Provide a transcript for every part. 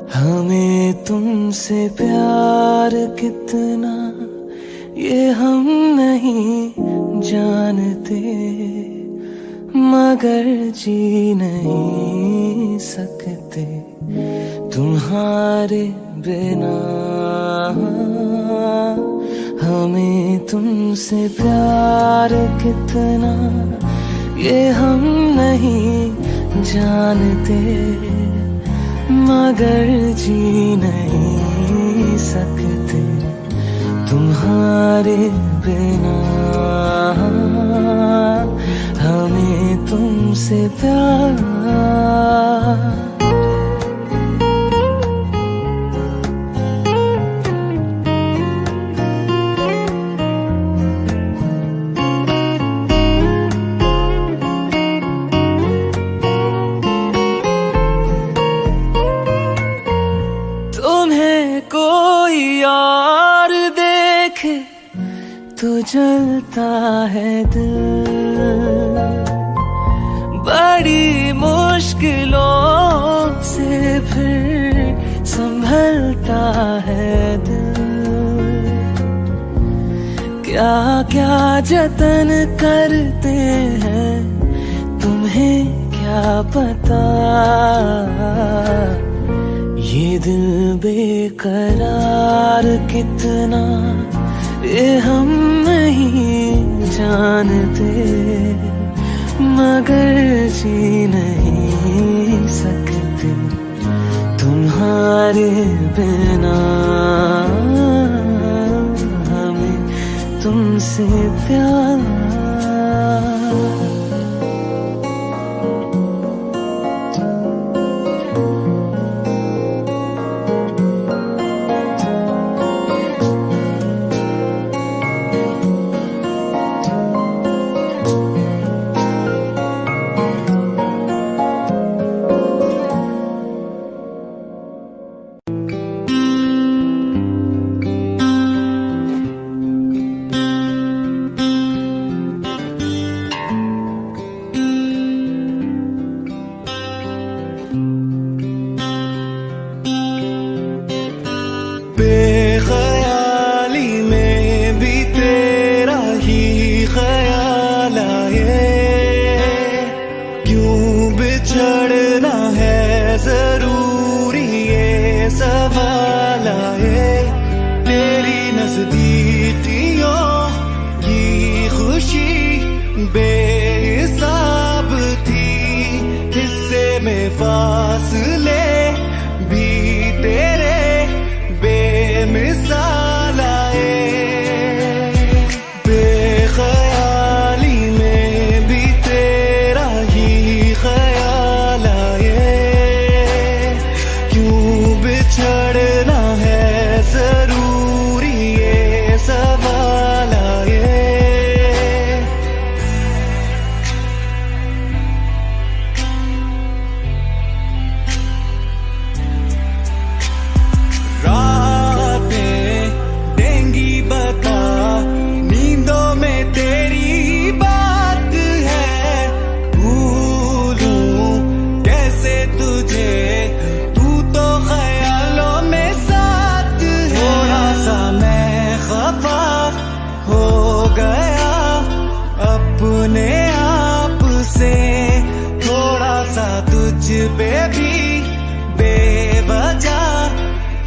हमें तुमसे प्यार कितना ये हम नहीं जानते, मगर जी नहीं सकते तुम्हारे बिना। हमें तुमसे प्यार कितना ये हम नहीं जानते, मगर जी नहीं सकते तुम्हारे बिना। हमें तुमसे प्यार। तुम्हें कोई और देखे तो जलता है दिल, बड़ी मुश्किलों से फिर संभलता है दिल। क्या क्या जतन करते हैं तुम्हें क्या पता, ये दिल बेकरार कितना ये हम नहीं जानते, मगर जी नहीं सकते तुम्हारे बिना। हमें तुमसे प्यार। बेख्याली में भी तेरा ही ख्याल आए, क्यों बिछड़ना है जरूरी ये सवाल आए। तेरी नजदीकियों की खुशी बेहिसाब थी, हिस्से में फासले भी तेरे बेमिसाल आए। बेख्याली में भी तेरा ही ख्याल आए, क्यों बिछड़ना है जरूरी ये सवाल आए। अपने आप से थोड़ा सा तुझ पे भी बेवजह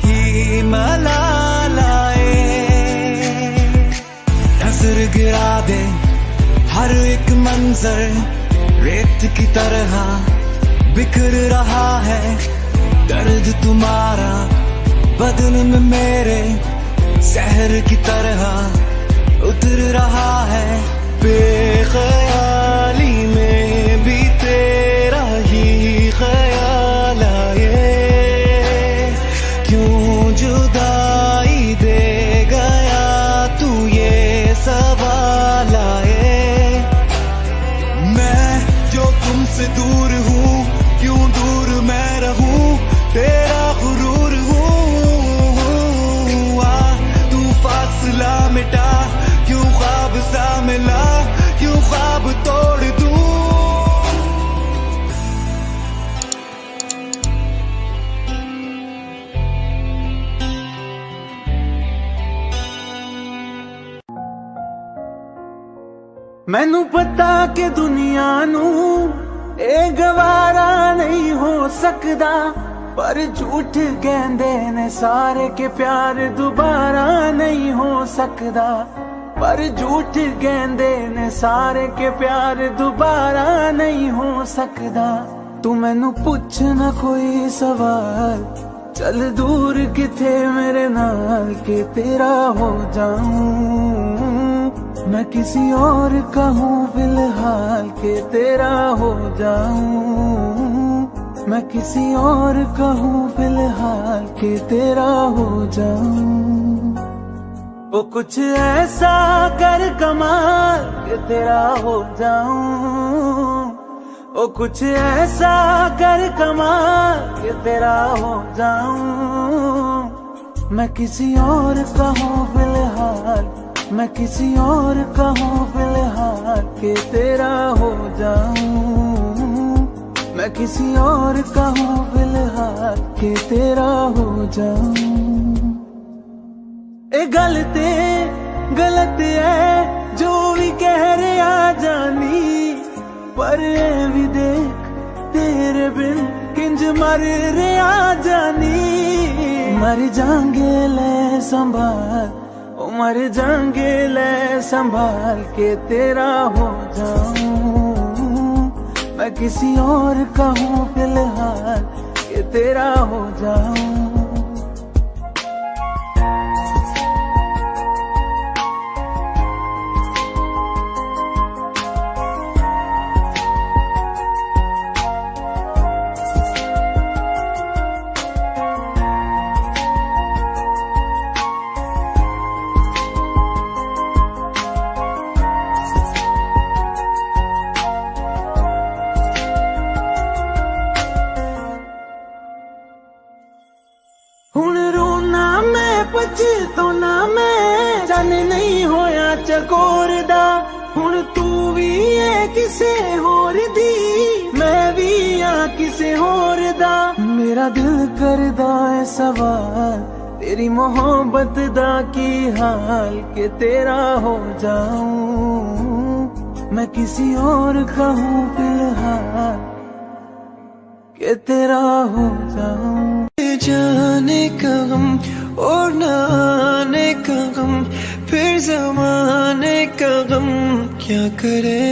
ही मलाल आए। नजर गिरा दे हर एक मंजर रेत की तरह बिखर रहा है दर्द तुम्हारा बदन में मेरे शहर की तरह उतर रहा है। बेख्याली में भी तेरा ही ख्याल आए, क्यों जुदाई दे गया तू ये सवाल आए। मैं जो तुमसे दूर हूँ क्यों दूर मैं रहूं, तेरा गुरूर हूँ। तू फासला मिटा क्यों ख्वाब सा मिला, क्यों ख्वाब तोड़ दूं। मैनू पता कि दुनिया नू ए गवारा नहीं हो सकदा, पर झूठ कहंदे ने सारे के प्यार दोबारा नहीं हो सकदा। पर झूठ कहंदे ने सारे के प्यार दोबारा नहीं हो सकदा। तू मैनू पुछ ना कोई सवाल, चल दूर किथे मेरे नाल के तेरा हो जाऊं। मैं किसी और का हूँ फिलहाल के तेरा हो जाऊं। मैं किसी और का हूँ फिलहाल के तेरा हो जाऊं। वो कुछ ऐसा कर कमाल के तेरा हो जाऊं। वो कुछ ऐसा कर कमाल के तेरा हो जाऊं। मैं किसी और का हूँ फिलहाल, मैं किसी और का हूँ फिलहाल के तेरा हो जाऊं। मैं किसी और का हूँ फिलहाल के तेरा हो जाऊं। ए गलत है जो भी कह रहे आ जानी, पर ए भी देख तेरे बिन किंज मर रहे आ जानी। मर जाएंगे ले संभाल, ओ मर जाएंगे ले संभाल के तेरा हो जाऊं। मैं किसी और का हूँ फिलहाल के तेरा हो जाऊं। हुण रोना मैं पछताना मैं, जाने नहीं होया चकोर दा। हुण तू भी है किसे होर दी, मैं भी आ किसे होर दा। मेरा दिल करदा है सवाल, तेरी मोहब्बत दा की हाल के तेरा हो जाऊं। मैं किसी और का हूँ फिलहाल के तेरा हो जाऊं। जाने का गम और न आने का गम, फिर जमाने का गम क्या करे।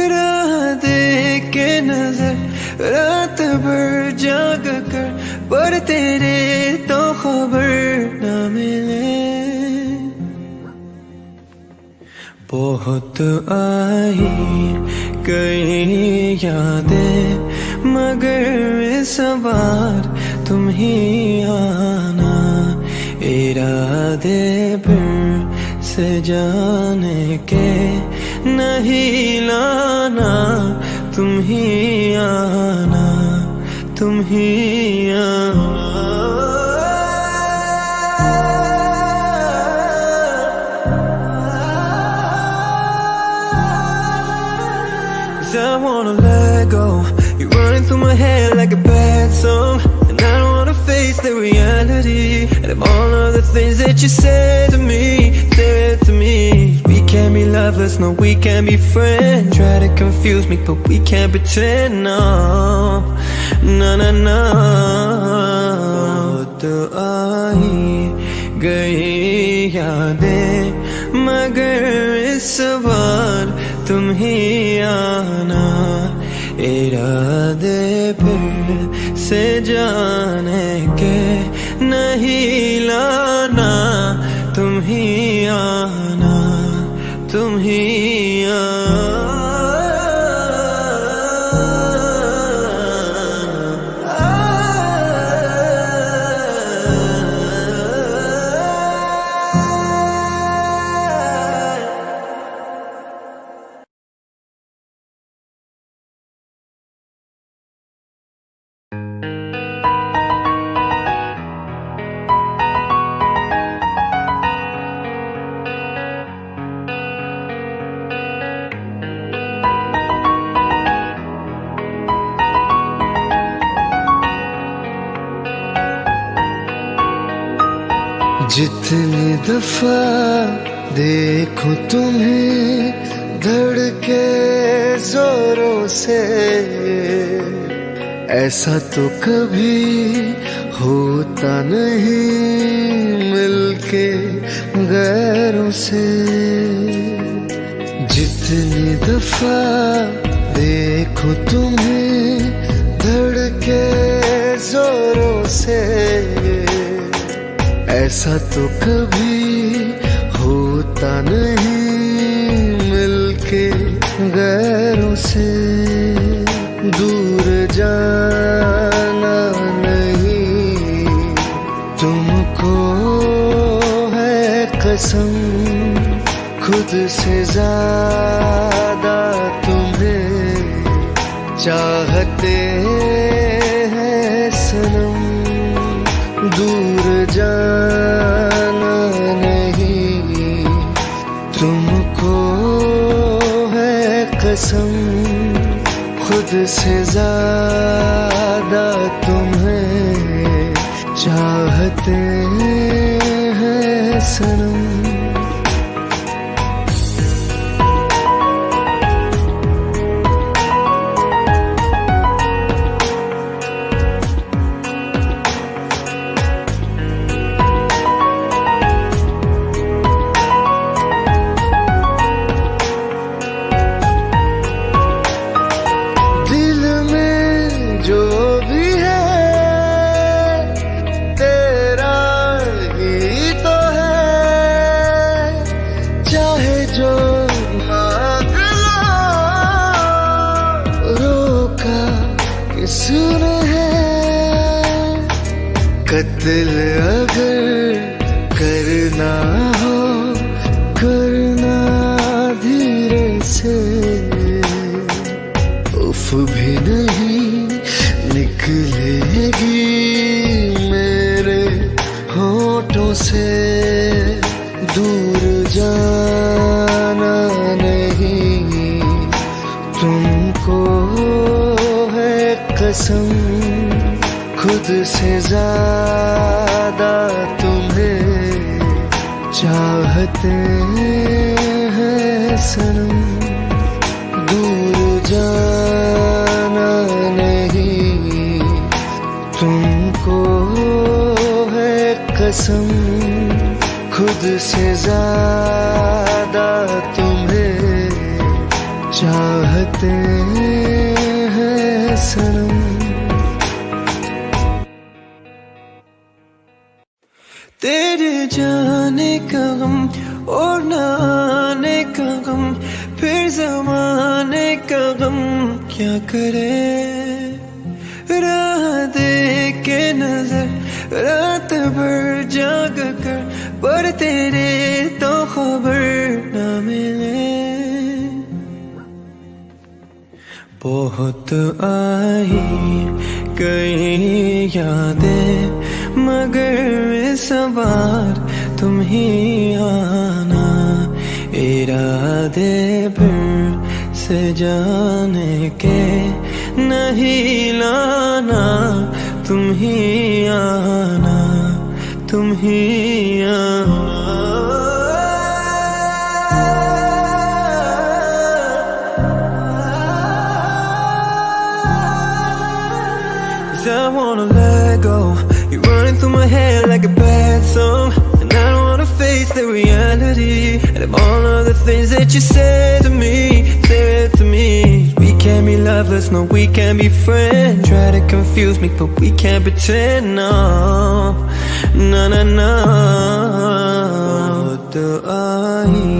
राह दे के नजर रात भर जाग कर, पर तेरे तो खबर न मिले। बहुत आई गई यादें, मगर इस बार तुम ही आना। इरादे फिर से जाने के नहीं लाना। तुम ही आना, तुम ही आना। I wanna let go. You're running through my head like a bad song, and I don't wanna face the reality of all of the things that you said to me. We can't be lovers, no, we can't be friends. Try to confuse me, but we can't pretend, no, no, no, no. तो आई गई यादें, मगर इस बार तुम ही आना। इरादे फिर से जाने के नहीं लाना। तुम ही आना, तुम ही आना। जितनी दफा देखूं तुम्हें धड़के जोरों से, ऐसा तो कभी होता नहीं मिलके गैरों से। जितनी दफा देखूं तुम्हें धड़के जोरों से, ऐसा तो कभी होता नहीं मिलके गैरों से। दूर जाना नहीं तुमको है कसम, खुद से ज्यादा तुम्हें चाहते हैं सनम। दूर जाना नहीं तुमको है कसम, खुद से ज्यादा तुम्हें चाहते हैं सनम। किसने है कत्ल अगर करना हो, करना धीरे से। उफ भी नहीं निकलेगी मेरे होठों से। दूर जाना नहीं तुमको कसम, खुद से ज्यादा तुम्हें चाहते हैं सनम। दूर जाना नहीं तुमको है कसम, खुद से ज्यादा तुम्हें चाहते हैं सनम। तेरे जाने का गम और न आने का गम, फिर जमाने का गम क्या करे। राह देख के नजर रात भर जाग कर, पर तेरे तो खबर न मिले। बहुत आई कई यादें मगर इस बार तुम ही आना। इरादे फिर से जाने के नहीं लाना। तुम ही आना, तुम ही आना। 'Cause I wanna let go. You're running through my head like a bad song, and I don't wanna face the reality of all of the things that you said to me, We can't be lovers, no, we can't be friends. Try to confuse me, but we can't pretend, no, no, no, no. बहुत आई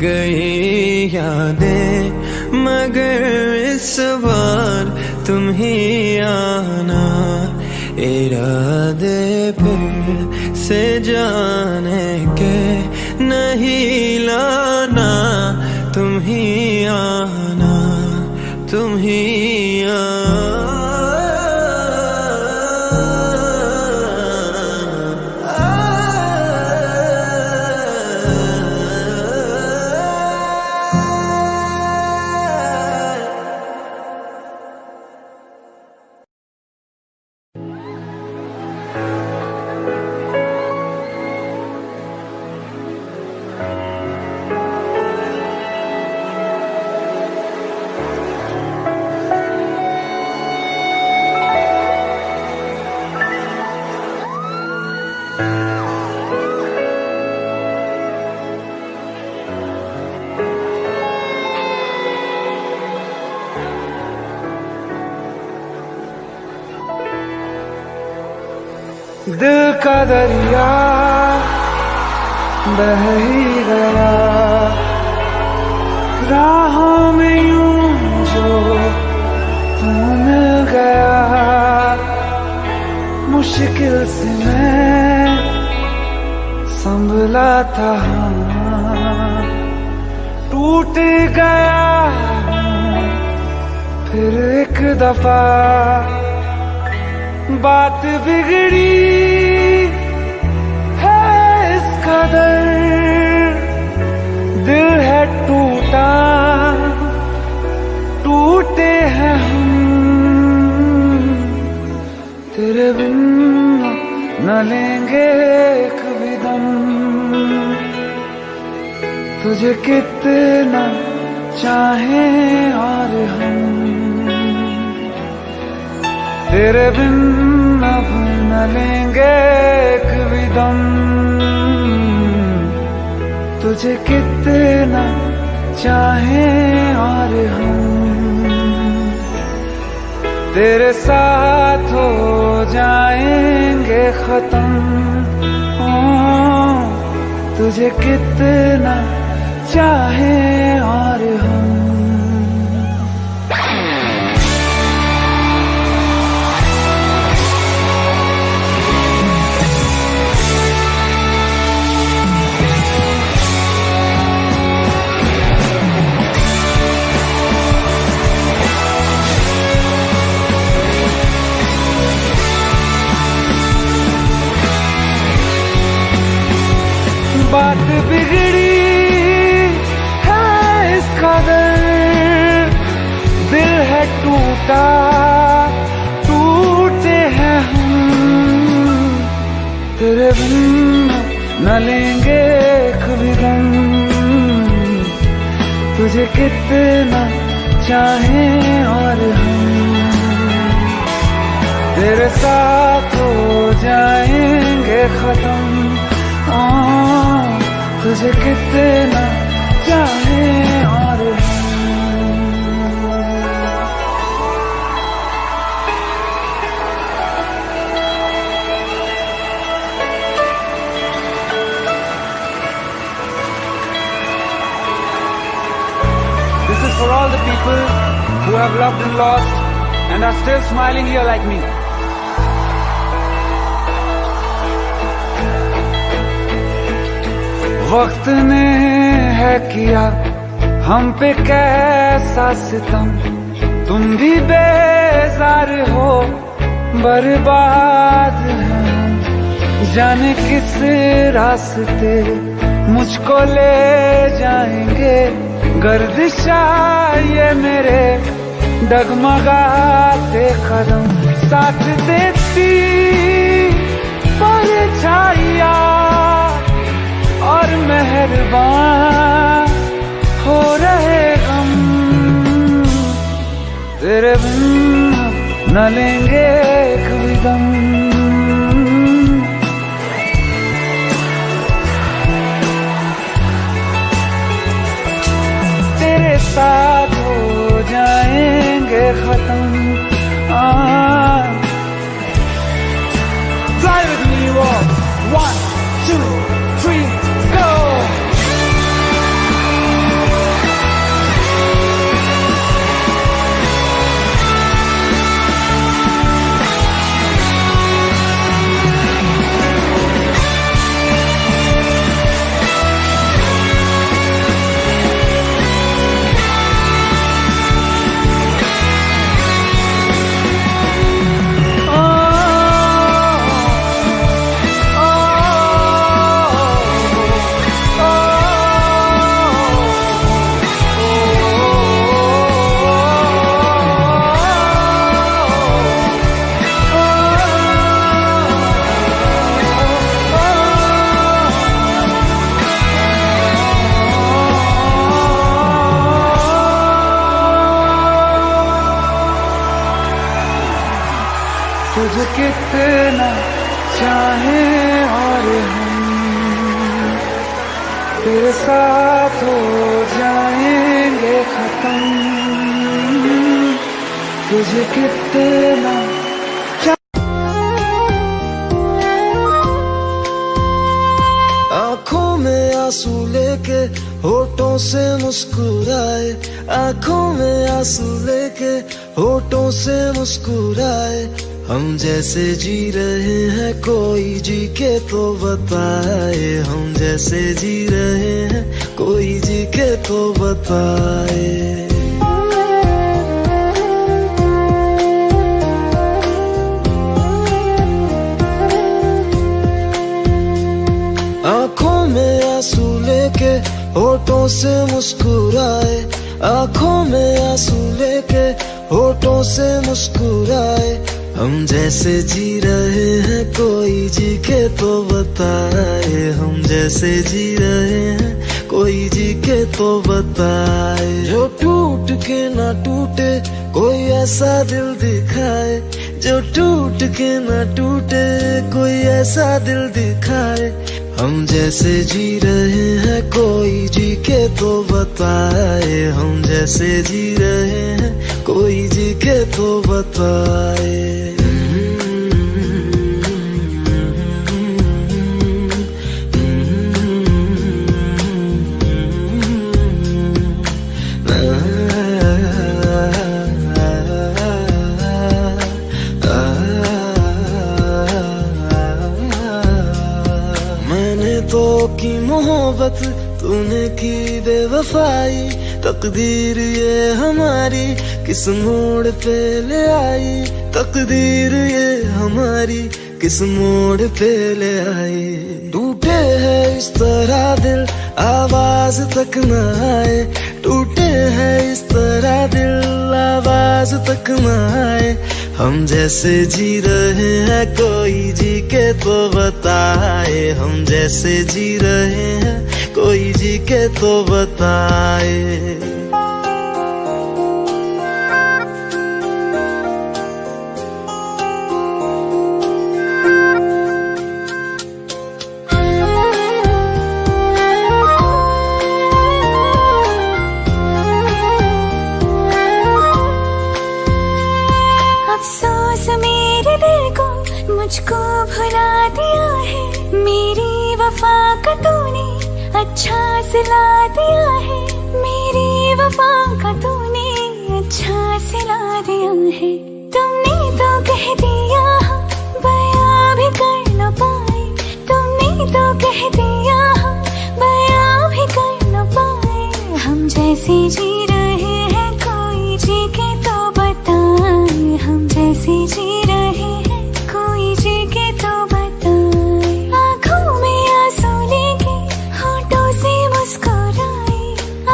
गई यादें मगर इस बार तुम ही आना। इरादे फिर से जाने के नहीं लाना। तुम ही आना, तुम ही दिल का दरिया बह ही गया राहों में यूं जो तू मिल गया। मुश्किल से मैं संभला था, टूट गया फिर एक दफा। बात बिगड़ी है इस कदर, दिल है टूटा, टूटे हैं हम। तेरे बिन न लेंगे एक भी दम, तुझे कितना चाहें और हम। तेरे बिन अब न लेंगे एक भी दम, तुझे कितना चाहें और हम। तेरे साथ हो जाएंगे खत्म, तुझे कितना चाहें और हम। बात बिगड़ी है इस कदर, दिल है टूटा, टूटे हैं हम। तेरे बिन न लेंगे एक भी दम, तुझे कितना चाहें और हम। तेरे साथ हो जाएंगे खत्म, तुझे कितना चाहें और हम। This is for all the people who have loved and lost and are still smiling here like me. वक्त ने है किया हम पे कैसा सितम, तुम भी बेजार हो, बर्बाद हैं। जाने किस रास्ते मुझको ले जाएंगे, गर्दिशा ये मेरे डगमगाते कदम। साथ देती परछाइयाँ और मेहरबान हो रहे हम। तेरे बिन न लेंगे एक भी दम, तेरे साथ हो जाएंगे खत्म। Fly with me, walk 1, 2, 3, go! तुझे कितना चाहें और हम, तेरे साथ हो जाएंगे खत्म। तुझे कितना होठों से मुस्कुराए, आंखों में आंसू लेके होठों से मुस्कुराए। हम जैसे जी रहे हैं कोई जी के तो बताए, हम जैसे जी रहे हैं कोई जी के तो बताए। आंखों में आंसू लेके होठों से मुस्कुराए, आंखों में आंसू लेके होठों से मुस्कुराए। हम जैसे जी रहे हैं कोई जी के तो बताए, हम जैसे जी रहे हैं कोई जी के तो बताए। जो टूट के ना टूटे कोई ऐसा दिल दिखाए, जो टूट के ना टूटे कोई ऐसा दिल दिखाए। हम जैसे जी रहे हैं कोई जी के तो बताए, हम जैसे जी रहे हैं कोई जी के तो बताए। की मोहब्बत तूने की बेवफाई, तकदीर ये हमारी किस मोड़ पे ले आई, तकदीर ये हमारी किस मोड़ पे ले आई। टूटे है इस तरह दिल आवाज तक न आए, टूटे है इस तरह दिल आवाज तक न आए। हम जैसे जी रहे हैं कोई जी के तो बताए, हम जैसे जी रहे हैं कोई जी के तो बताए। अफसोस मेरे दिल को मुझको भुला दिया है, मेरी वफा का तूने अच्छा सिला दिया है, मेरी वफा का तूने अच्छा सिला दिया है। तुमने तो कह दिया बयां भी कर न पाए, तुमने तो कह दिया बयां भी कर न पाए। हम जैसे जी रहे हैं कोई जी के तो बताए, हम जैसे जी रहे हैं कोई जी के तो बताए। आंखों में आंसू लेके होठों से मुस्कुराए,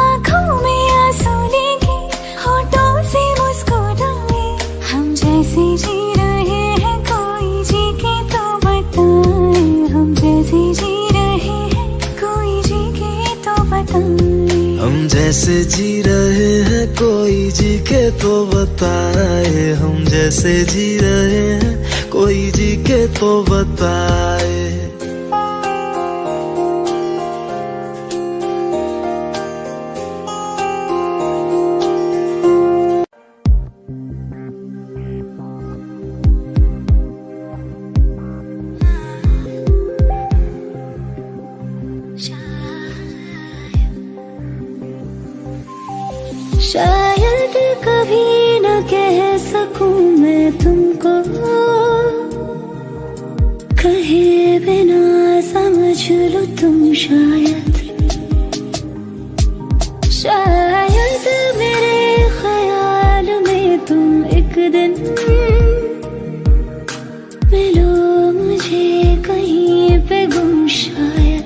आंखों में आंसू लेके होठों से मुस्कुराए। हम जैसे जी रहे हैं कोई जी के तो बताए, हम जैसे जी रहे हैं कोई जी के तो बताए। हम जैसे जी रहे हैं कोई जी के तो बताए, हम जैसे जी रहे हैं कोई जी के तो बताए। शायद कभी न कह सकूं मैं तुमको, कहे बिना समझ लो तुम शायद, शायद मेरे ख्याल में तुम एक दिन मिलो मुझे कहीं पे गुम शायद।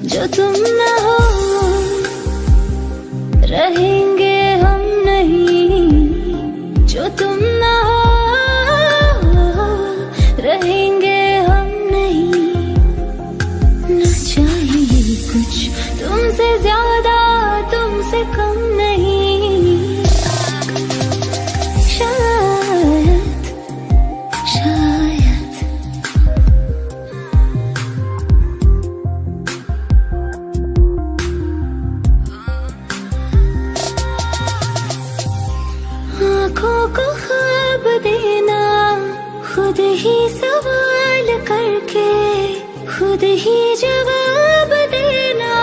जो तुम न हो रहेंगे हम नहीं, जो तुम ना हो रहेंगे हम नहीं। ना चाहिए कुछ तुमसे ज्यादा तुमसे कम नहीं, शायद शायद। आँखों को ख्वाब देना, खुद ही सवाल करके खुद ही जवाब देना।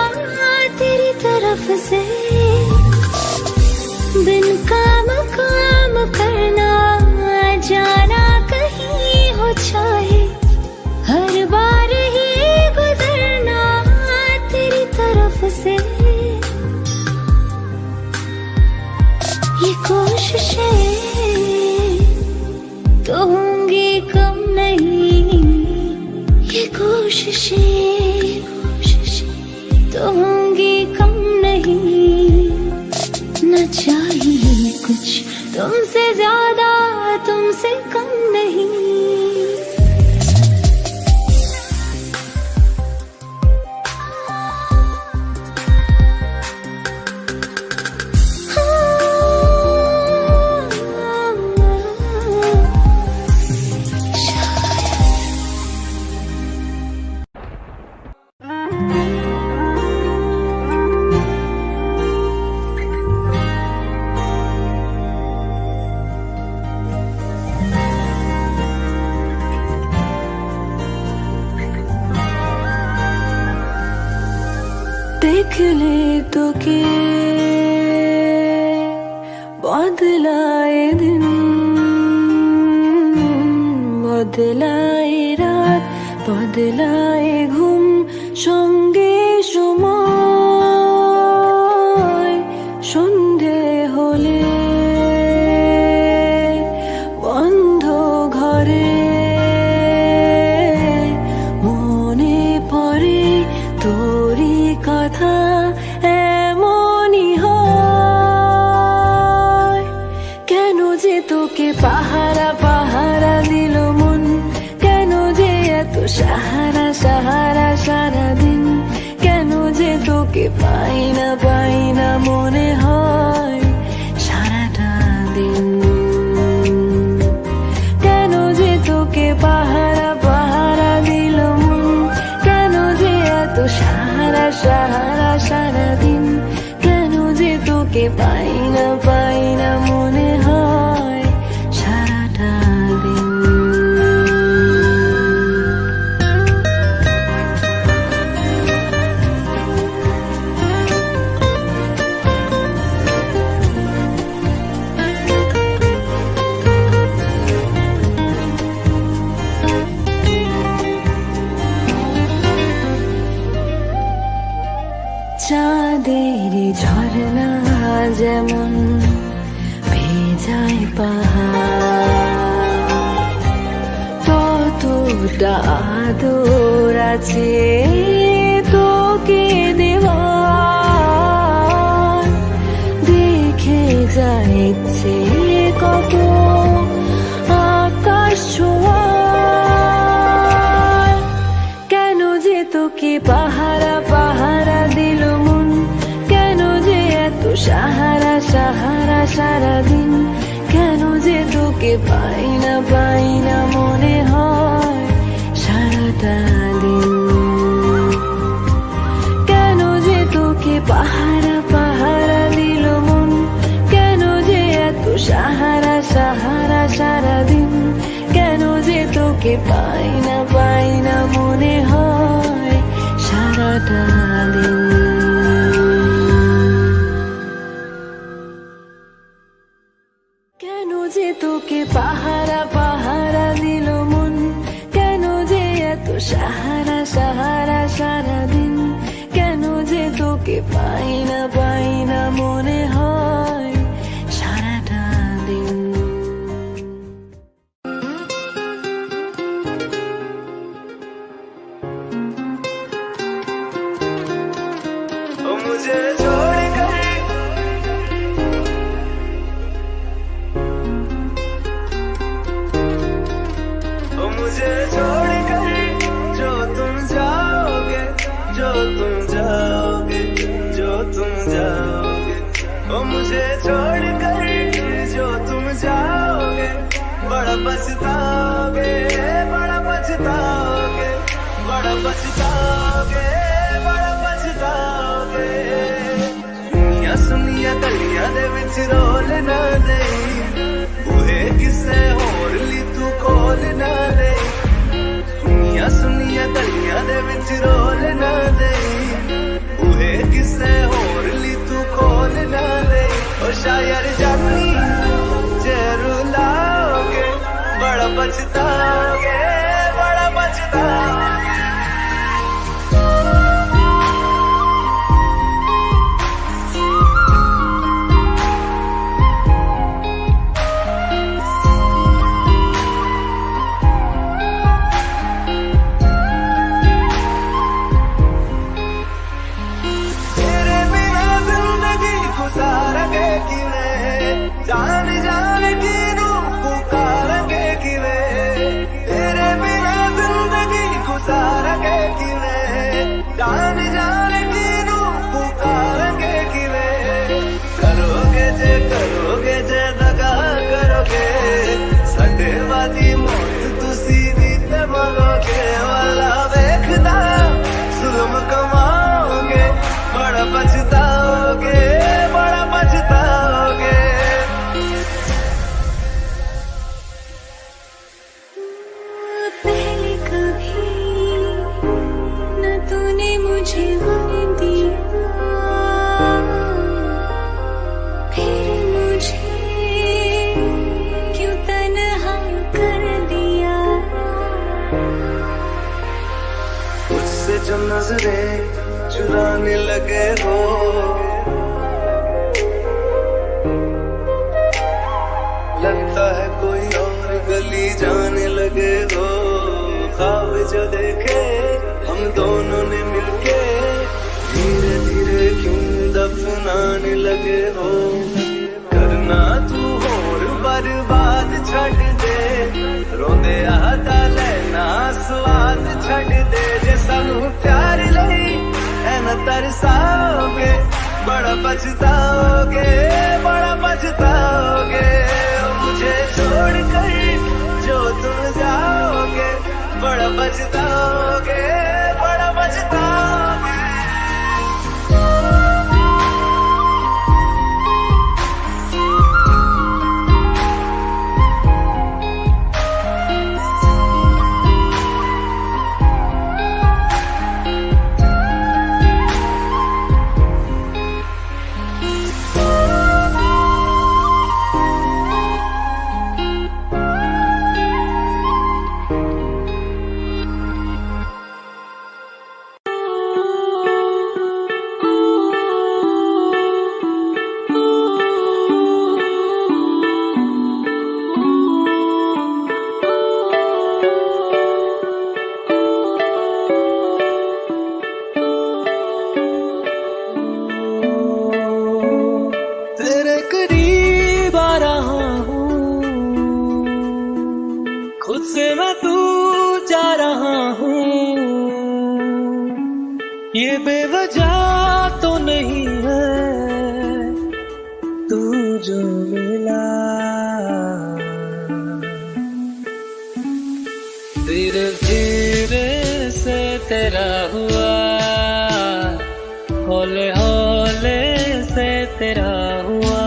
तो होंगी कम नहीं, ये कोशिशें तो होंगी कम नहीं। न चाहिए कुछ तुमसे ज्यादा, तुमसे कम नहीं। देख ले तो के बदलाए दिन, বদলায় রাত, বদলায় ঘুম, সঙ্গে সময় সন্ধে হলে বন্ধ ঘরে মনে পড়ে তোরই কথা। এমনই হয় কেন যে তোকে পাহারা পাহারা দিল মন, কেন যে এত সাহারা সাহারা সারাদিন, কেন যে তোকে পাই না মনে হয় সারাটা দিন। কেন যে তোকে পাহারা পাহারা দিল মন, কেন যে এত সাহারা সাহারা সারাদিন, কেন যে তোকে পাই না মনে হয় সারাটা দিন। চাঁদের ঝর্ণা যেমন ভেজায় পাহাড়, ততটা আদর আছে তোকে দেওয়ার। দেখে যাচ্ছে কত আকাশ ছোঁয়ার, কেন যে তোকে পাহারা পাহারা দিল মন, কেন যে এত সাহারা সাহারা সারাদিন, কেন যে তোকে পাই না মনে হয় সারাটা দিন। কেন যে তোকে পাহারা পাহারা দিল মন, কেন যে এত সাহারা সাহারা সারাদিন, কেন যে তোকে পাই না মনে হয় সারাটা দিন। কেন যে তোকে পাহারা পাহারা দিল মন, কেন যে এত সাহারা সাহারা সারাদিন, কেন যে তোকে পাই না মনে হয় সারাটা দিন। मुझे छोड़ कर मुझे छोड़ कर जो तुम जाओगे, जो तुम जाओगे, जो तुम जाओगे, ओ मुझे छोड़ कर जो तुम जाओगे, बड़ा पछताओगे, बड़ा पछताओगे, बड़ा पछताओगे, बड़ा पछताओगे। सुनिया गलियां दे विच रोल ना दे, बूहे किसे होर ली तू खोल ना दे। सुनिया गलियां दे विच रोल ना दे, बूहे किसे होर ली तू खोल ना दे। ओ शायर जानी जे रुलाओगे, बड़ा पछताओगे, बड़ा पछताओगे। गुजारेंगे किवें जान जान किनू पुकारेंगे किवें करोगे जे दगा करोगे साडे वाली मौत तुसी भी ते मंगोगे वाला वेखदा जुल्म कमाओगे बड़ा पछताओगे बड़ा पछताओगे पहले कभी न तूने मुझे गम दिया फिर मुझे क्यों तन्हा कर दिया मुझसे जो नजरें चुराने लगे हो लगता है कोई और गली जाने लगे हो ख्वाब जो देखे हम दोनों ने मिलके धीरे धीरे क्यों दफनाने लगे हो करना तू और बर्बाद छड़ दे रोंदे आता लेना स्वाद छड़ दे जे सानू प्यार लई ऐन तरसाओगे बड़ा पछताओगे बड़ा पछताओगे मुझे छोड़ कर जो तुम जाओगे बड़ा पछताओगे बड़ा पछताओगे खुद से मैं तू जा रहा हूँ ये बेवजह तो नहीं है तू जो मिला धीरे धीरे से तेरा हुआ हौले हौले से तेरा हुआ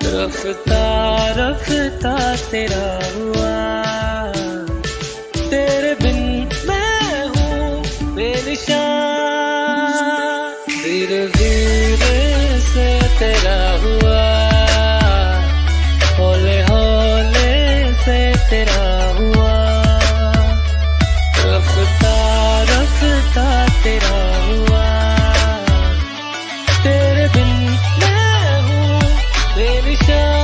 रफ्ता रफ्ता तेरा हुआ तेरे बिन मैं हूँ बेनिशान धीरे धीरे से तेरा हुआ हौले हौले से तेरा हुआ रफ्ता रफ्ता तेरा हुआ तेरे बिन मैं हूँ बेनिशान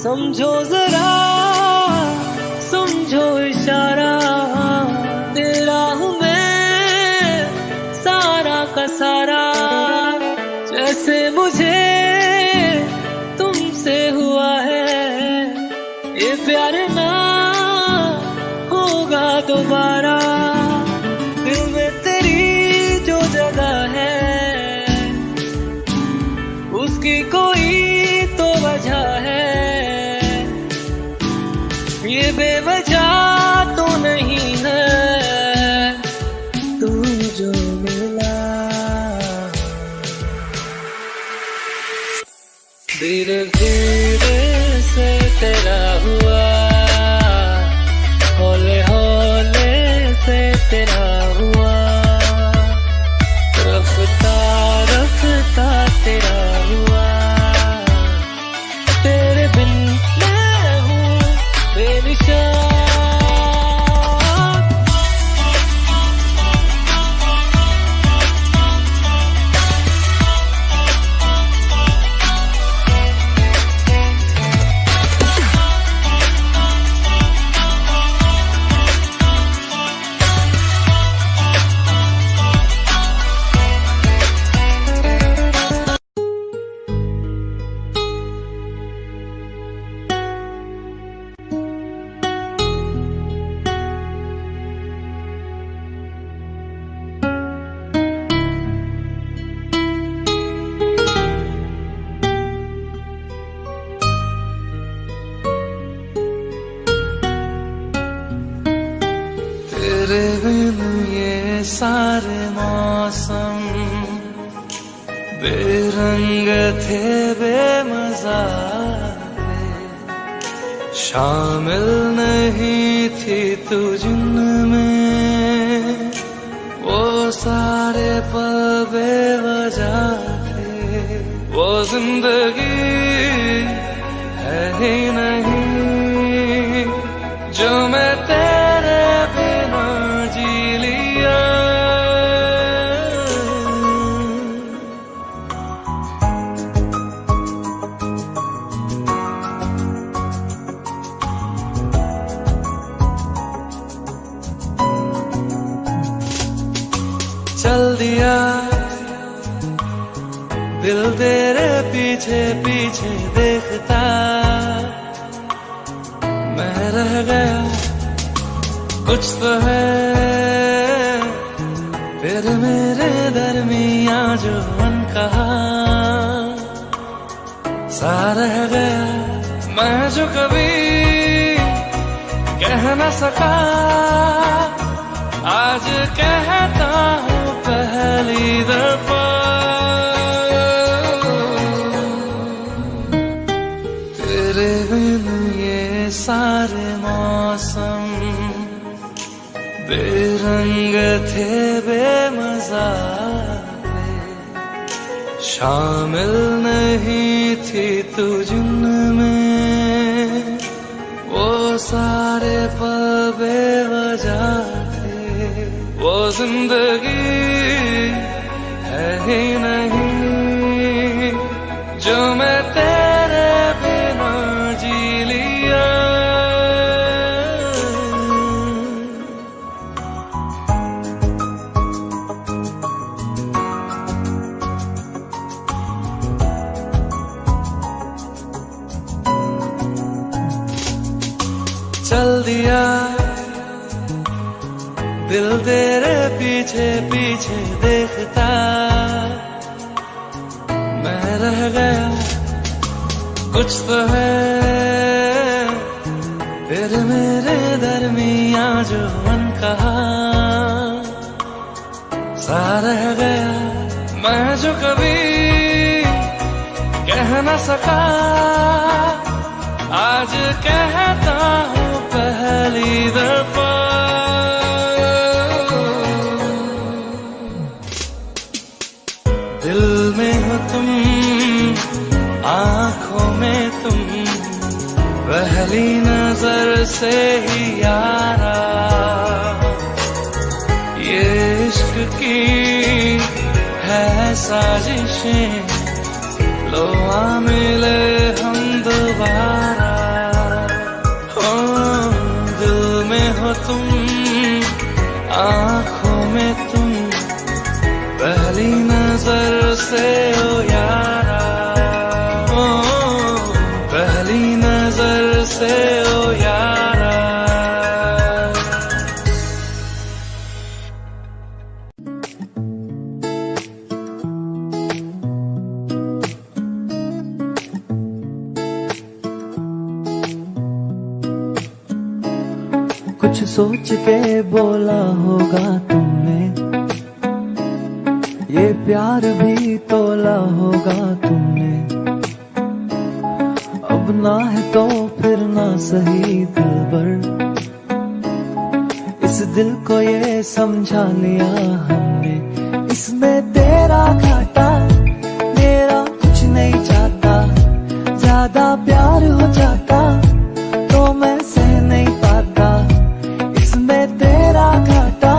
समझो जरा समझो इशारा तेरा हूँ मैं सारा का सारा जैसे मुझे तुमसे हुआ है ये प्यार ना होगा दोबारा दिल में तेरी जो जगह है उसकी कोई तो वजह है ये बेवजह तो नहीं है तू जो मिला धीरे धीरे से तेरा हुआ हौले हौले से तेरा हुआ रफ्ता रफ्ता तेरा हुआ तेरे बिन मैं हूँ बेनिशान तेरे बिन ये सारे मौसम बेरंग थे, बेमजा थे, शामिल नहीं थी तू जिनमें, वो सारे पल बेवजह थे, वो जिंदगी है ही नहीं जो मैं तेरे बिना जी लिया। चल दिया दिल तेरे पीछे पीछे देखता, मैं रह गया कुछ तो है फिर मेरे दरमियां जो अनकहा सा रह गया, मैं जो कभी कह न सका आज कहता हूँ पहली दफा। तेरे बिन ये सारे मौसम बेरंग थे, बेमजा थे, शामिल नहीं थी तू जिनमें, वो सारे पल बेवजह थे, वो जिंदगी है ही नहीं जो मैं तेरे बिना जी लिया। चल दिया दिल तेरे पीछे पीछे देखता, मैं रह गया कुछ तो है फिर मेरे दरमियां जो अनकहा सा रह गया, मैं जो कभी कह न सका आज कहता हूँ पहली दफा। दिल में हो तुम, आंखों में तुम, पहली नजर से ही यारा, ये इश्क की है साजिशें, लो आ मिले हम दोबारा। दिल में हो तुम, आंखों में तुम, पहली नजर से ओ यारा, ओ पहली नजर से ओ यारा। कुछ सोच के बोला होगा तुमने, ये प्यार भी तोला होगा तुमने, अब ना है तो फिर ना सही दिलबर, इस दिल को ये समझा लिया हमने, इसमें तेरा घाटा मेरा कुछ नहीं जाता, ज्यादा प्यार हो जाता तो मैं सह नहीं पाता, इसमें तेरा घाटा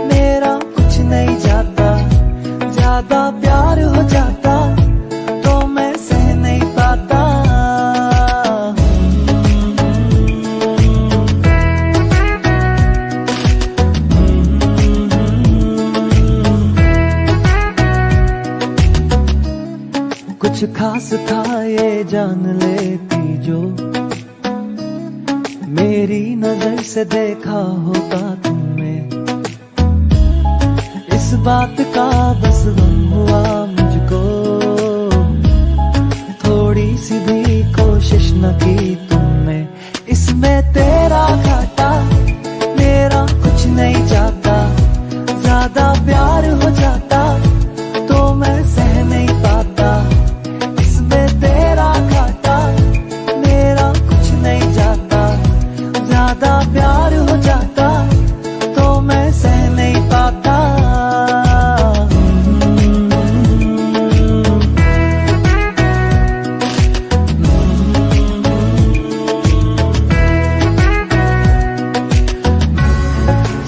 मेरा कुछ नहीं जाता, ज्यादा प्यार हो जाता तो मैं सह नहीं पाता। कुछ खास था ये जान लेती जो, मेरी नजर से देखा होगा तुमने, इस बात का बस गम हुआ मुझको, थोड़ी सी भी कोशिश न की तुमने, इसमें तेरा घाटा मेरा कुछ नहीं जाता, ज्यादा प्यार हो जाता तो मैं सह नहीं पाता, इसमें तेरा घाटा मेरा कुछ नहीं जाता, ज्यादा प्यार हो जाता तो मैं सह नहीं पाता।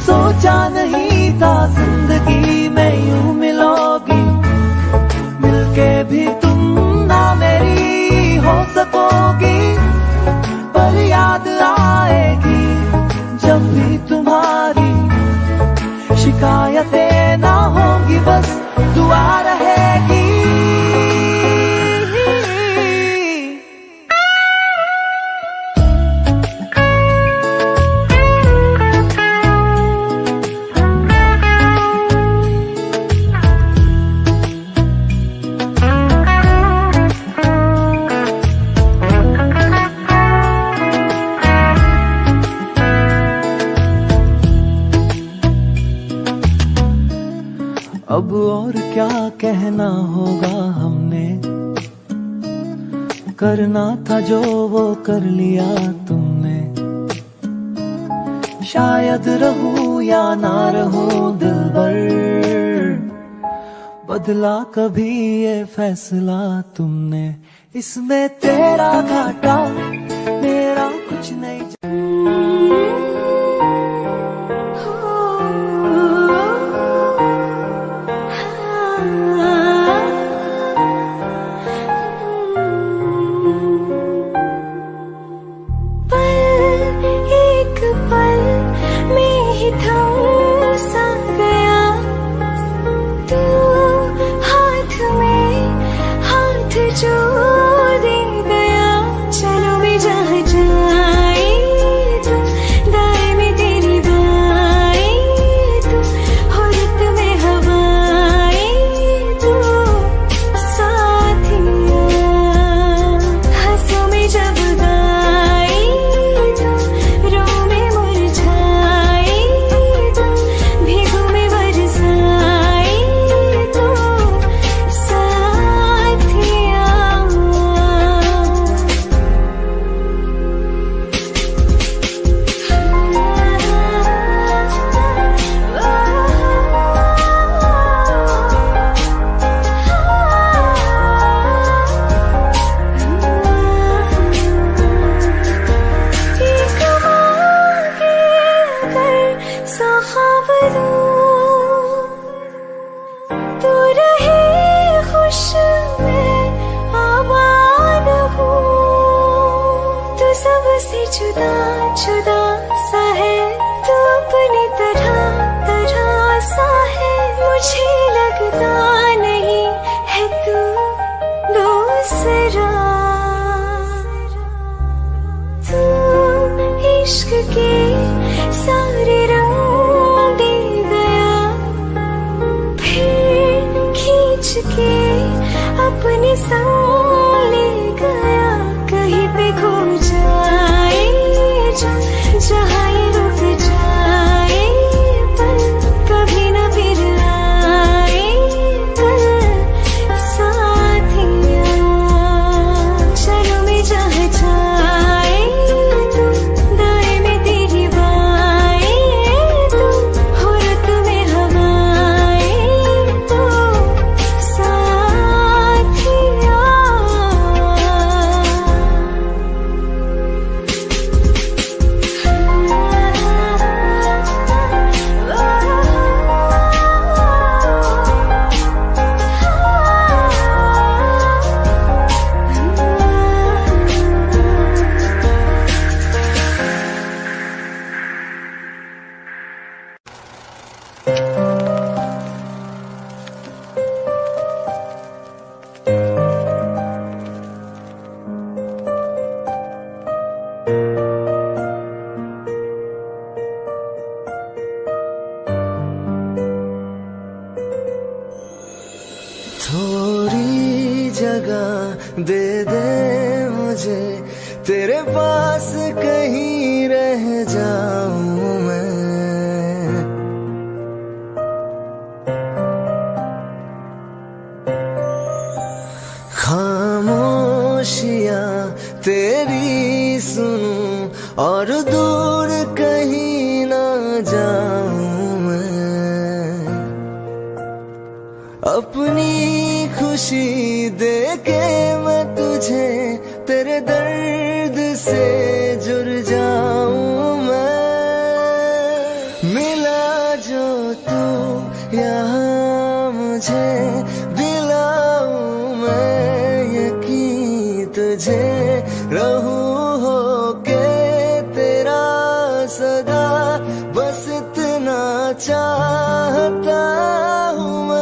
सोचा नहीं था जिंदगी में यूं मिलोगी, मिलके भी तुम ना मेरी हो सकोगी, पर याद आएगी जब भी तुम्हारी, शिकायतें ना होंगी बस दुआ रहेगी। अब और क्या कहना होगा, हमने करना था जो वो कर लिया तुमने, शायद रहूं या ना रहूं दिलबर, बदला कभी ये फैसला तुमने, इसमें तेरा घाटा मेरा कुछ नहीं। जो दे गया चलो भी जहाँ जाए तो, दाएं में तेरी बाएं तो, हुर्रत में हवाएं तो, साथिया हंसों में जब गाए तो, रो में मुरझाए तो, भीगों में बरसाए तो, तू रहे खुश मैं आबाद हूँ, तू सबसे जुदा जुदा सा है, तू अपनी तरह तरह सा है, मुझे लगता नहीं है तू दूसरा, तू इश्क के सारे रंग दे गया, फिर खींच के अपने संग ले गया, कहीं पे खो जाए जहाँ ये रुक जाए, पर कभी न फिर आए, पर साथिया चलो मैं जहाँ जाए तू, दाएं में तेरी बाएं तो, हुर्रत में हवाएं तो, साथिया। थोड़ी जगह दे दे मुझे, तेरे पास कहीं रह जाऊं मैं। अपनी खुशी दे के मैं तुझे तेरे दर्द से जुड़ जाऊं मैं। मिला जो तू यहाँ मुझे दिलाऊं मैं यकीन तुझे, रहूं हो के तेरा सदा, बस इतना चाहता हूँ मैं।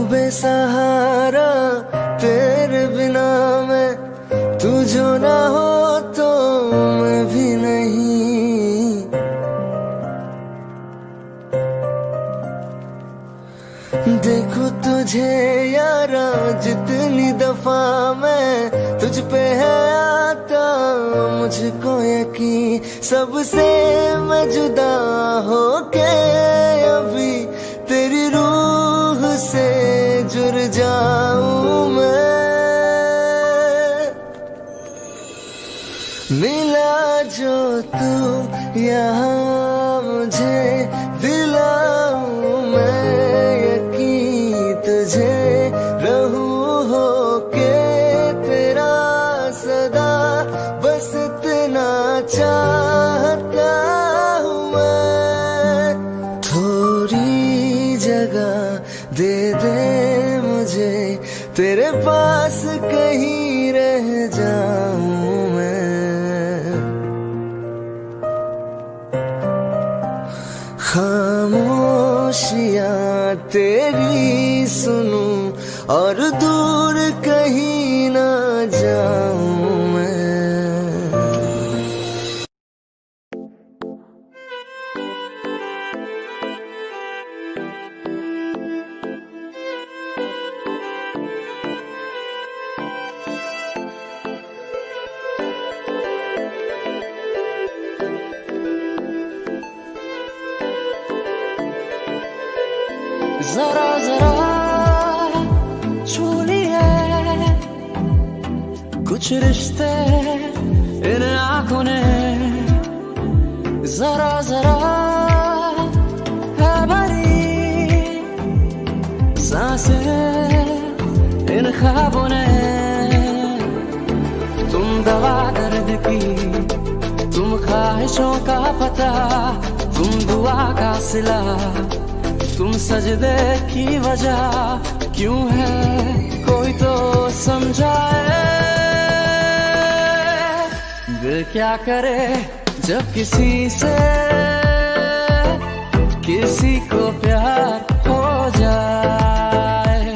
बेसहारा तेरे बिना मैं, तू जो ना हो तो मैं भी नहीं। देखो तुझे यारा जितनी दफा मैं तुझ पे है आता, मुझको यकीन सबसे मैं जुदा हो के अभी तेरी रूह से जुड़ जाऊं मैं। मिला जो तू यहाँ मुझे दिलाऊं मैं यकीन तुझे, रहूं हो के तेरा सदा, बस इतना चाहता हूँ मैं। थोड़ी जगह दे दे मुझे तेरे पास, कहीं रह जाऊं मैं। खामोशियां तेरी सुनूं और दूर कहीं ना जाऊं मैं। जरा जरा छू लिए कुछ रिश्ते इन आंखों ने, जरा जरा है भरी सांसें इन ख्वाबों ने। तुम दवा दर्द की, तुम ख्वाहिशों का पता, तुम दुआ का सिला, तुम सजदे की वजह क्यों है कोई तो समझाए। दिल क्या करे जब किसी से किसी को प्यार हो जाए,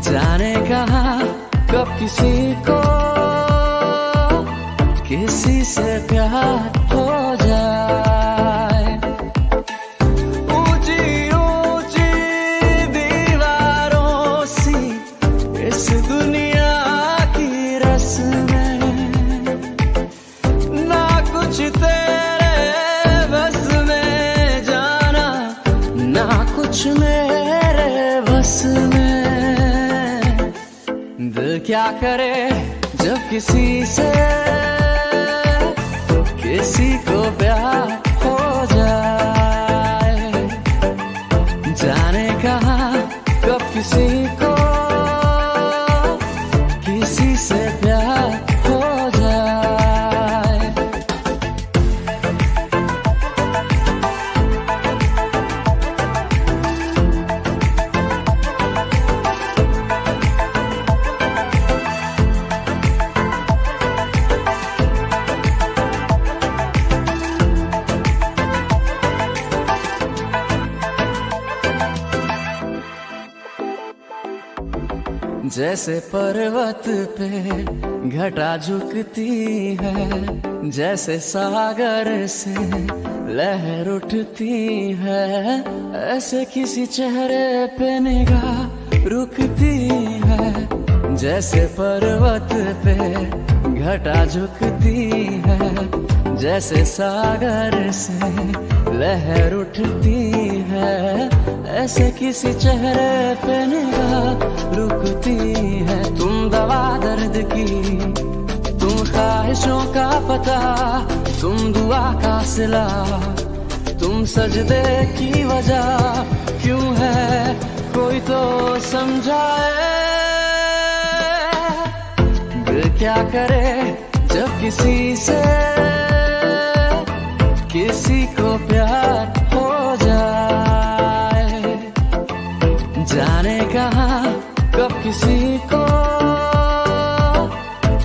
जाने कहाँ कब किसी को किसी से प्यार हो जाए। क्या करे जब किसी से किसी को प्यार हो जाए, जाने कहाँ कब किसी को किसी से प्यार हो जाए। जैसे पर्वत पे घटा झुकती है, जैसे सागर से लहर उठती है, ऐसे किसी चेहरे पे निगाह रुकती है। जैसे पर्वत पे घटा झुकती है, जैसे सागर से लहर उठती है, ऐसे किसी चेहरे पे निगाह रुकती है। तुम दवा दर्द की, तुम ख्वाहिशों का पता, तुम दुआ का सिला, तुम सजदे की वजह क्यों है कोई तो समझाए। दिल क्या करे जब किसी को प्यार हो जाए, जाने कहाँ कब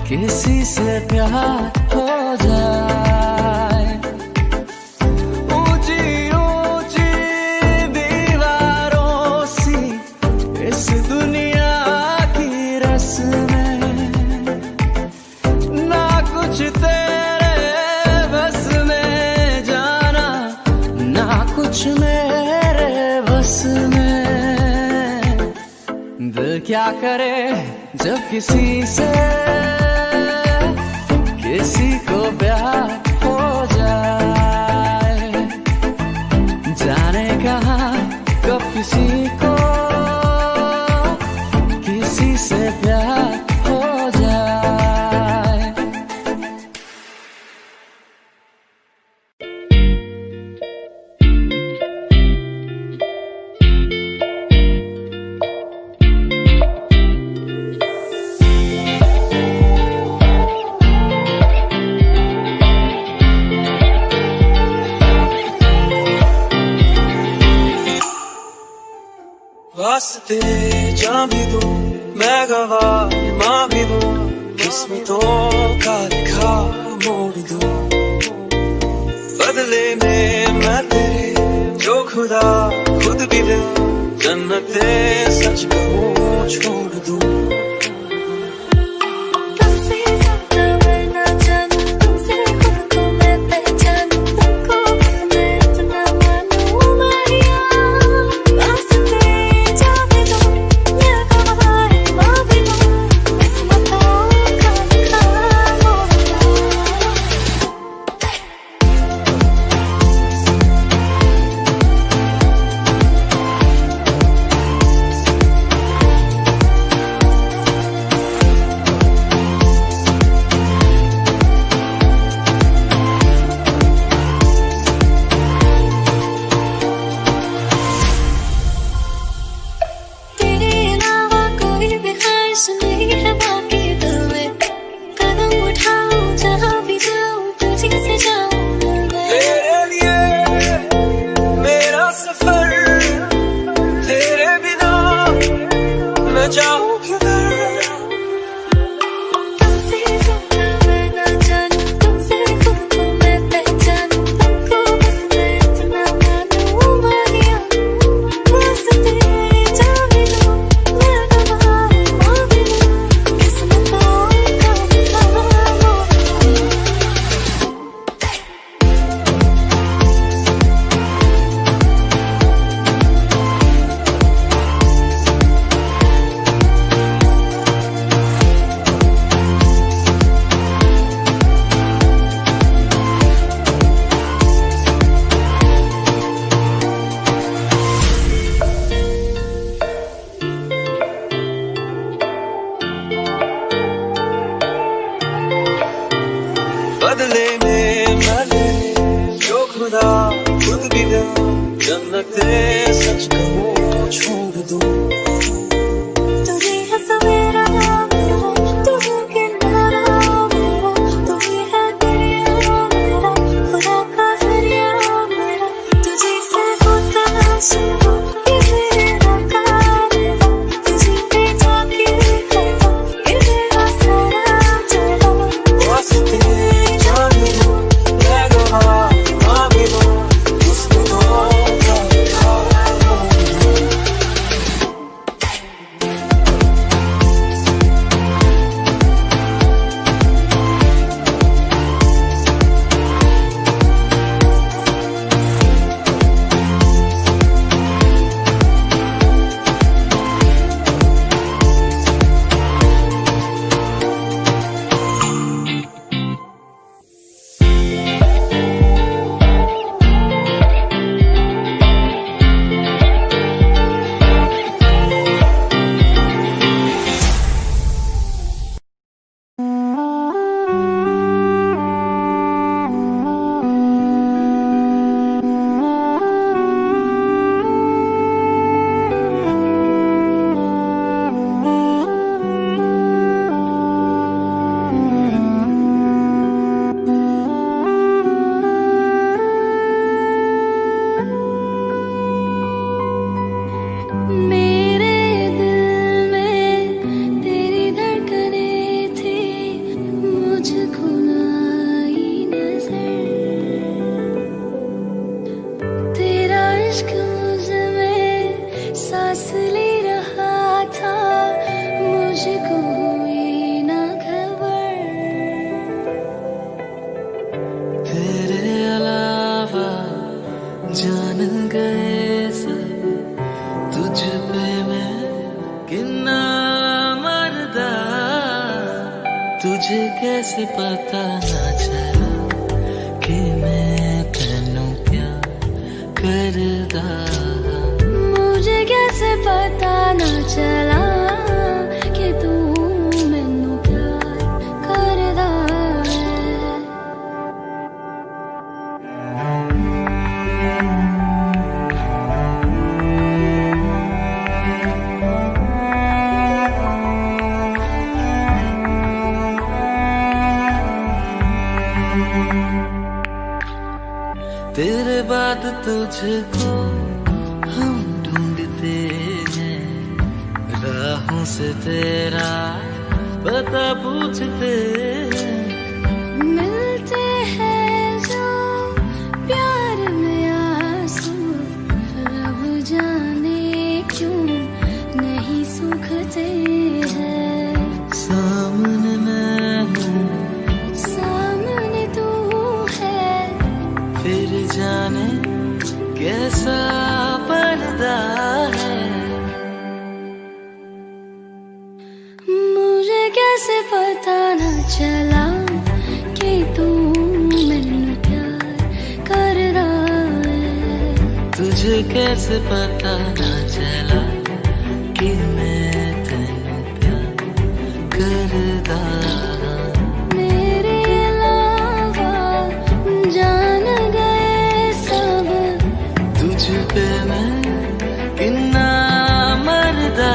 किसी से प्यार हो जाए। ऊंची ऊंची दीवारों सी इस दुनिया की रस्में, ना कुछ तेरे बस में जाना, ना कुछ मेरे बस में। दिल क्या करे जब किसी को प्यार हो जाए, जाने कहाँ कब किसी से प्यार हो जाए। वास्ते जान भी दूं, मैं गवाह माँ भी दूं, किस्मतों का लिखा मोड़ दूं। बदले में मैं तेरे जो खुदा खुद भी दे, जन्नते सच कहूँ छोड़ दूं। बदले में मैं जो खुदा खुद भी दे, जन्नते सच कहूँ छोड़ दूं। मुझको न आई नजर, तेरा इश्क मुझ में सांस ले रहा था, मुझको हुई ना खबर। तेरे अलावा जान गए सब, तुझ पे मैं कितना मरदा, तुझे कैसे पता ना चला कि मैं तेनू प्यार करदा। मुझे कैसे पता न चला कि तू मैनू प्यार करदा है। तेरे बाद तुझको हम ढूंढते हैं, राहों से तेरा पता पूछते हैं। मिलते हैं जो प्यार में आंसू, रब जाने क्यों नहीं सूखते हैं। सामने मैं हूँ, सामने तू है, फिर जाने कैसा पर्दा है। मुझे कैसे पता न चला कि तू मैनू प्यार करदा है। तुझे कैसे पता ना चला कि मैं तेनू प्यार करदा। मेरे अलावा जान गए सब, तुझ पे मैं कितना मरदा।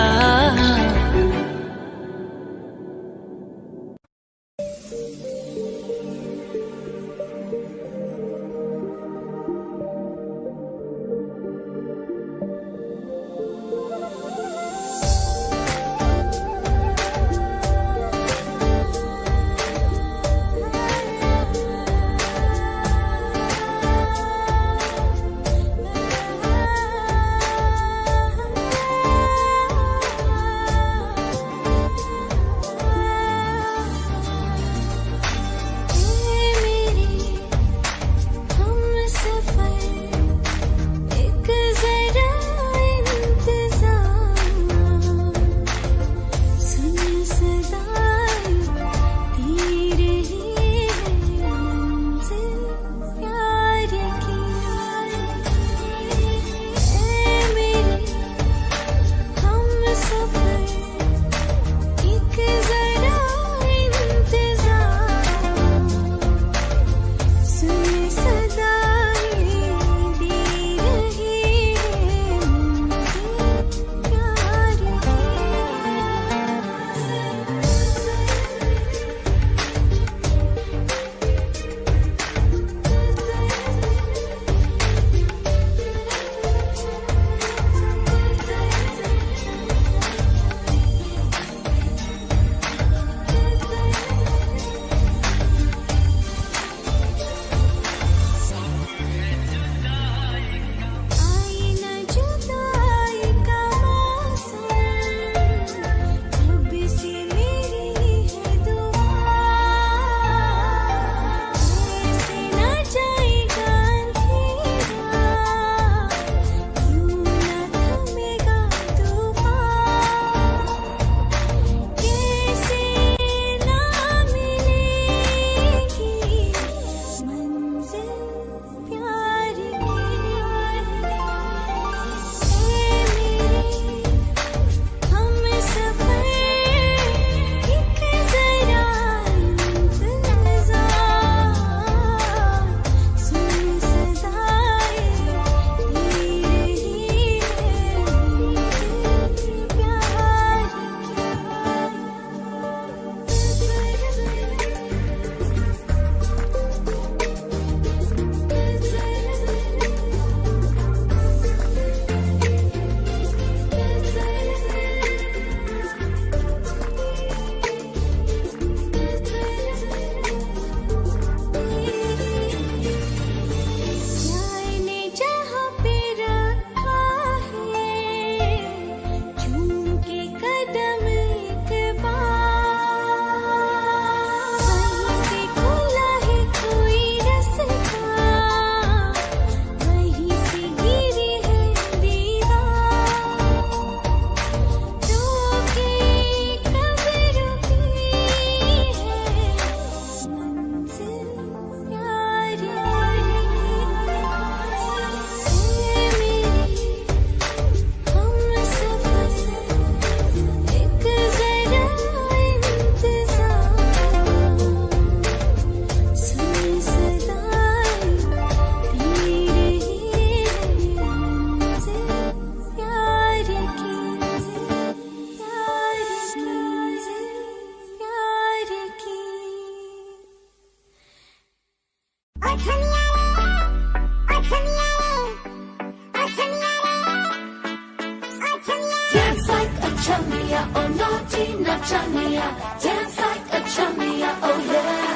Dance like a chumia, oh naughty, not chumia. Dance like a chumia, oh yeah.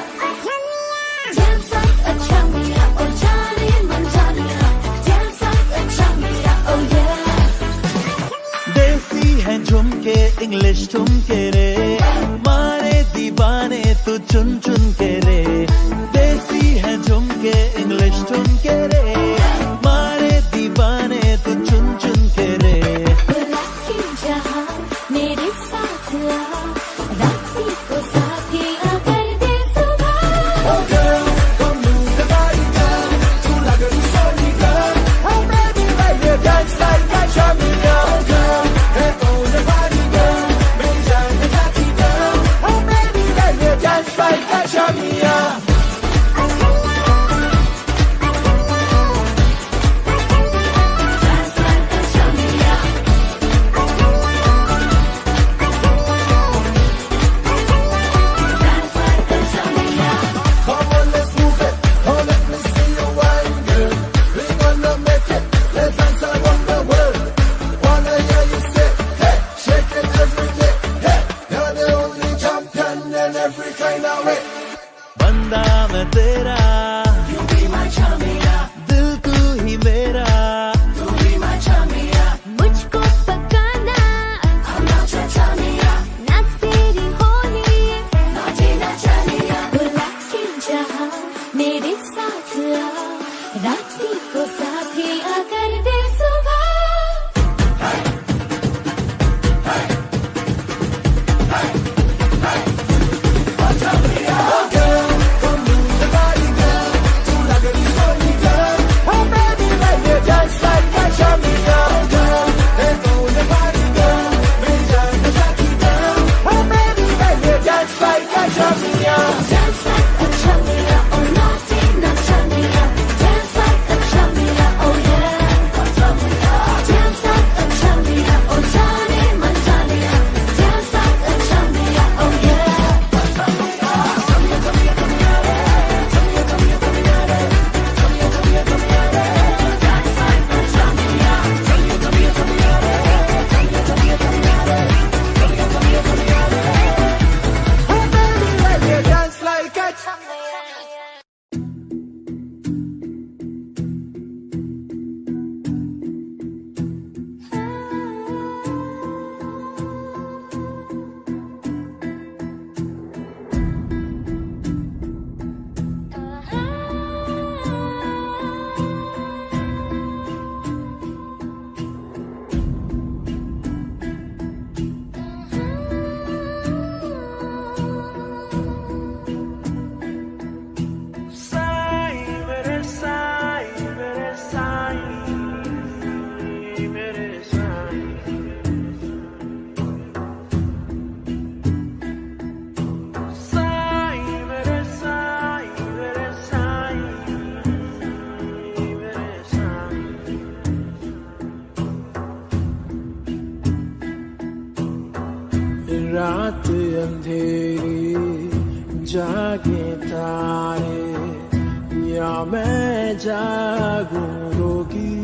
Dance like a chumia, oh Johnny Montana. Dance like a chumia, oh yeah. देसी है झुमके इंग्लिश ठुमके रे, मारे दीवाने तू चुन चुन के रे। देसी है झुमके इंग्लिश ठुमके रे, मारे दीवाने तू चुन चुन के रे। बुलाती जहां मेरे साथ आ, रात्रि को साथी आकर दे सुबह। Oh girl, come move the body girl, तू लगे Soni girl। Oh baby, baby, dance like a champion girl। Hey oh the body girl, मेरी जान में जाती girl। Oh baby, baby, dance like a champion। Dance like a chumia. Dance like a chumia. Come on, let's move it. Oh, let me see you wine, girl. We gonna make it. Let's dance around the world. Wanna hear you say, hey, shake it every day. Hey, you're the only champion in every kind of way. बंदा मैं तेरा, You be my chumia. दिल तू ही मेरा। You be my chumia. मुझको पकाना, I'm not your chumia. नाच तेरी होनी, naughty ना chumia. बुलाती जहां मेरे साथ आ, रात्रि को साथी आकर दे सुबह। Oh girl, come move the body girl, तू लगे Soni girl। Oh baby, baby, dance like a champion girl। Hey oh the body girl, मेरी जान में जाती girl। Oh baby, baby, dance like a champion। Dance like a chumia, oh naughty not chumia. Dance like a chumia, oh yeah. Dance like a chumia, oh Johnny Montana. Dance like a chumia, oh yeah. Oh baby, baby, dance like a रात अंधेरी जागे तारे, या मैं जागूं रोगी।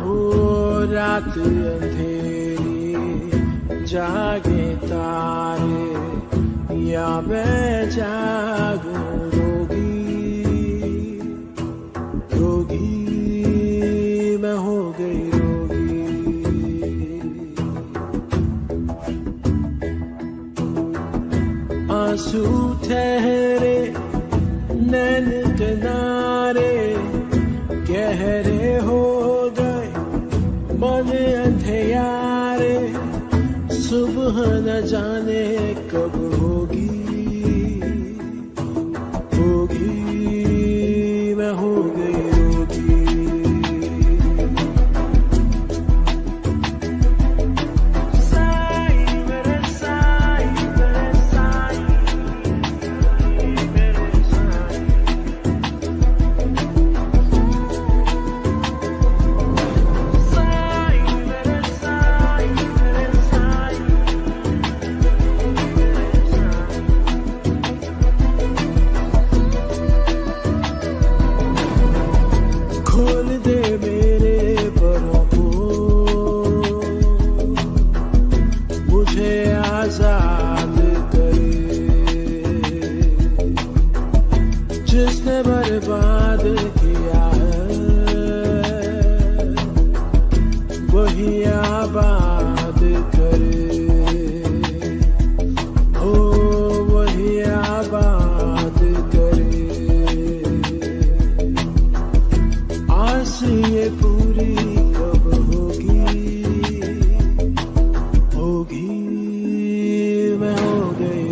ओ रात अंधेरी जागे तारे, या मैं जागूं रोगी। रोगी मैं हो गई रोगी। आंसू ठहरे नैन किनारे, गहरे हो गए मन अंधियारे। सुबह न जाने कब होगी, होगी मैं हो गई रोगी। आजाद करे, जिसने बर्बाद किया है वही आबाद करे, ओ वही आबाद करे। आस ये पूरी कब होगी, होगी मैं हो गई।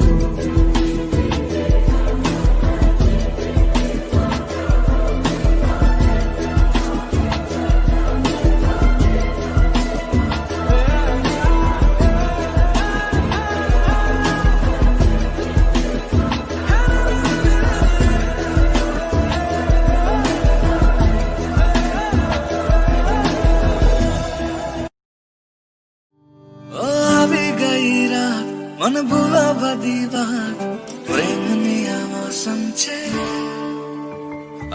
मन भूला बदी बात प्रेम निया मौसम छे,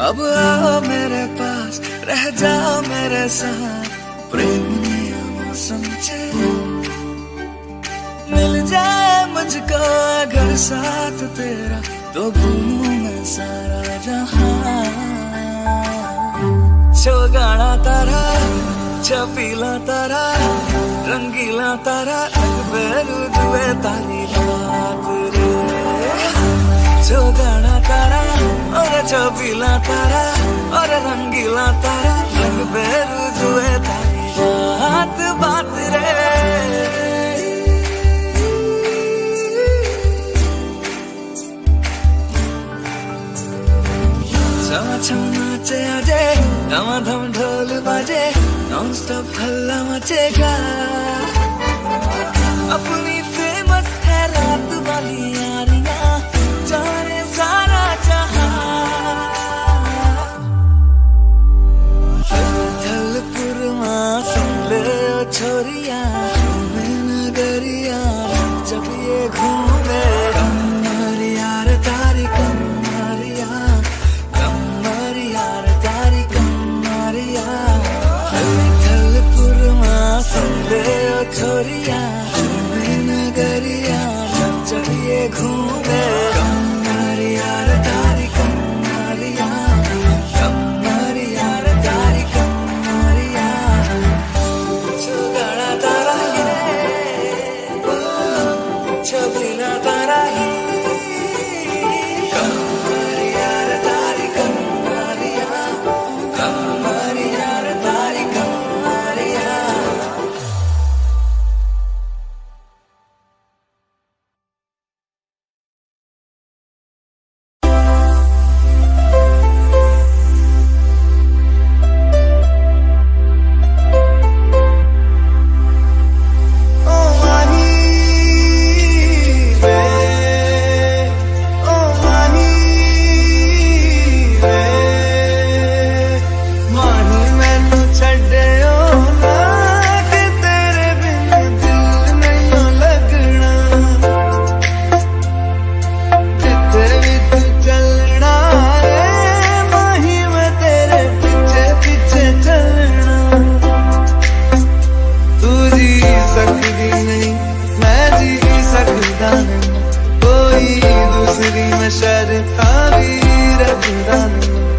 अब आओ मेरे पास रह जाओ मेरे साथ, प्रेम निया मौसम छे। मिल जाए मुझको अगर साथ तेरा तो भूलूं मैं सारा जहां। गाना तारा छपीला तारा रंगीला तारा रुजुए तारी बात रे, जो गाना तारा और छपीला तारा और रंगीला तारा रुजुए तारी बात बात रे। छम नाचे आजे धम ढोल बाजे नॉन स्टॉप हल्ला मचेगा, अपनी फेमस है रात वाली यारियां जाने सारा जहां। जलपुरमा सुन ले ओ छोरिया घूमे नगरिया जब ये घूमे, कमर यार तारी कमरिया कमर यार तारी कमरिया। जलपुरमा सुन ले ओ छोरिया घूमे नगरिया जब ये घूमे, कमर यार तारी कमरिया कमर यार तारी कमरिया। छुगाड़ा तारा ही छबीला तारा ही कमर यार तारी कमरिया कमर यार तारी कमरिया। कोई दूसरी में शर्त भी रखता नहीं।